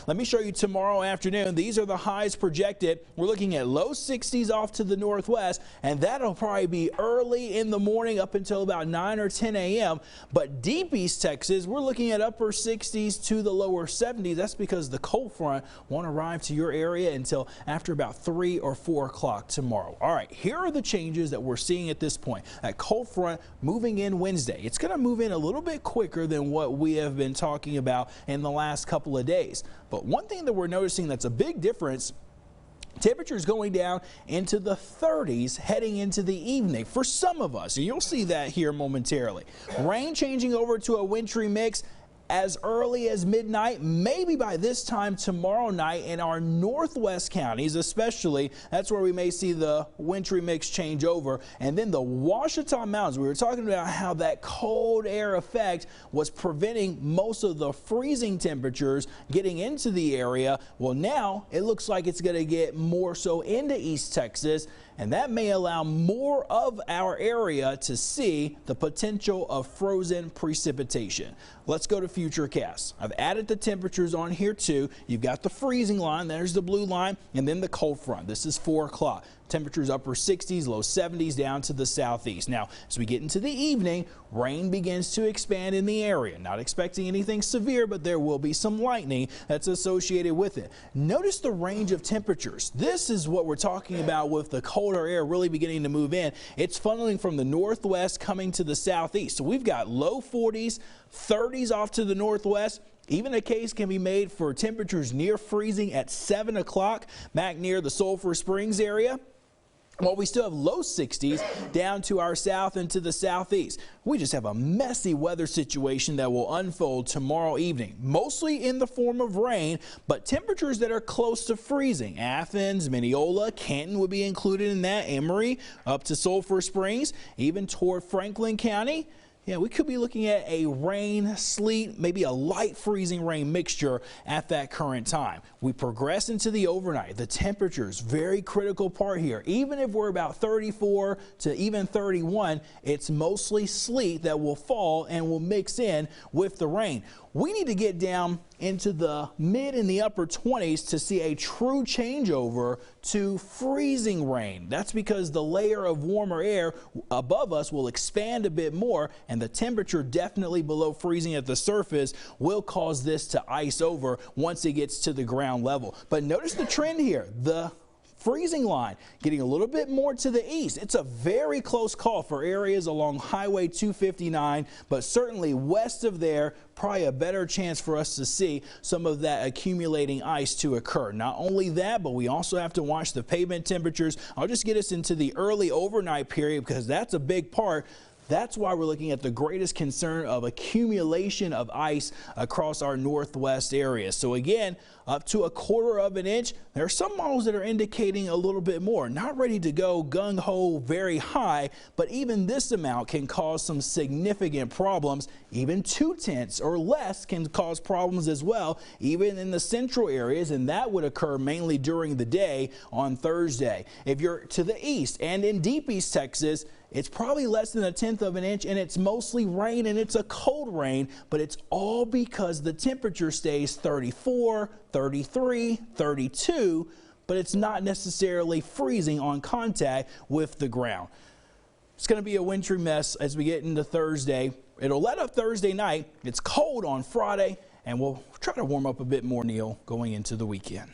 Let me show you tomorrow afternoon. These are the highs projected. We're looking at low 60s off to the northwest, and that'll probably be early in the morning up until about 9 or 10 a.m. But deep East Texas, we're looking at upper 60s to the lower 70s. That's because the cold front won't arrive to your area until after about 3 or 4 o'clock tomorrow. All right, here are the changes that we're seeing at this point. That cold front moving in Wednesday. It's going to move in a little bit quicker than what we have been talking about in the last couple of days. But one thing that we're noticing that's a big difference, temperatures going down into the 30s heading into the evening for some of us, and you'll see that here momentarily. Rain changing over to a wintry mix as early as midnight, maybe by this time tomorrow night in our northwest counties especially. That's where we may see the wintry mix change over. And then the Ouachita Mountains, we were talking about how that cold air effect was preventing most of the freezing temperatures getting into the area. Well, now it looks like it's going to get more so into East Texas, and that may allow more of our area to see the potential of frozen precipitation. Let's go to Futurecast. I've added the temperatures on here too. You've got the freezing line, there's the blue line, and then the cold front. This is 4 o'clock. Temperatures upper 60s, low 70s down to the southeast. Now, as we get into the evening, rain begins to expand in the area. Not expecting anything severe, but there will be some lightning that's associated with it. Notice the range of temperatures. This is what we're talking about with the colder air really beginning to move in. It's funneling from the northwest coming to the southeast. So we've got low 40s, 30s off to the northwest. Even a case can be made for temperatures near freezing at 7 o'clock back near the Sulphur Springs area. Well, we still have low 60s down to our south and to the southeast. We just have a messy weather situation that will unfold tomorrow evening, mostly in the form of rain, but temperatures that are close to freezing. Athens, Mineola, Canton would be included in that, Emory up to Sulphur Springs, even toward Franklin County. Yeah, we could be looking at a rain, sleet, maybe a light freezing rain mixture at that current time. We progress into the overnight. The temperatures, very critical part here. Even if we're about 34 to even 31, it's mostly sleet that will fall and will mix in with the rain. We need to get down into the mid and the upper 20s to see a true changeover to freezing rain. That's because the layer of warmer air above us will expand a bit more, and the temperature definitely below freezing at the surface will cause this to ice over once it gets to the ground level. But notice the trend here. The freezing line getting a little bit more to the east. It's a very close call for areas along Highway 259, but certainly west of there, probably a better chance for us to see some of that accumulating ice to occur. Not only that, but we also have to watch the pavement temperatures. I'll just get us into the early overnight period because that's a big part. That's why we're looking at the greatest concern of accumulation of ice across our northwest area. So again, up to 1/4 of an inch. There are some models that are indicating a little bit more. Not ready to go gung-ho very high, but even this amount can cause some significant problems. Even 2/10 or less can cause problems as well, even in the central areas, and that would occur mainly during the day on Thursday. If you're to the east and in deep East Texas, it's probably less than 1/10 of an inch, and it's mostly rain, and it's a cold rain, but it's all because the temperature stays 34, 33, 32, but it's not necessarily freezing on contact with the ground. It's going to be a wintry mess as we get into Thursday. It'll let up Thursday night. It's cold on Friday, and we'll try to warm up a bit more, Neil, going into the weekend.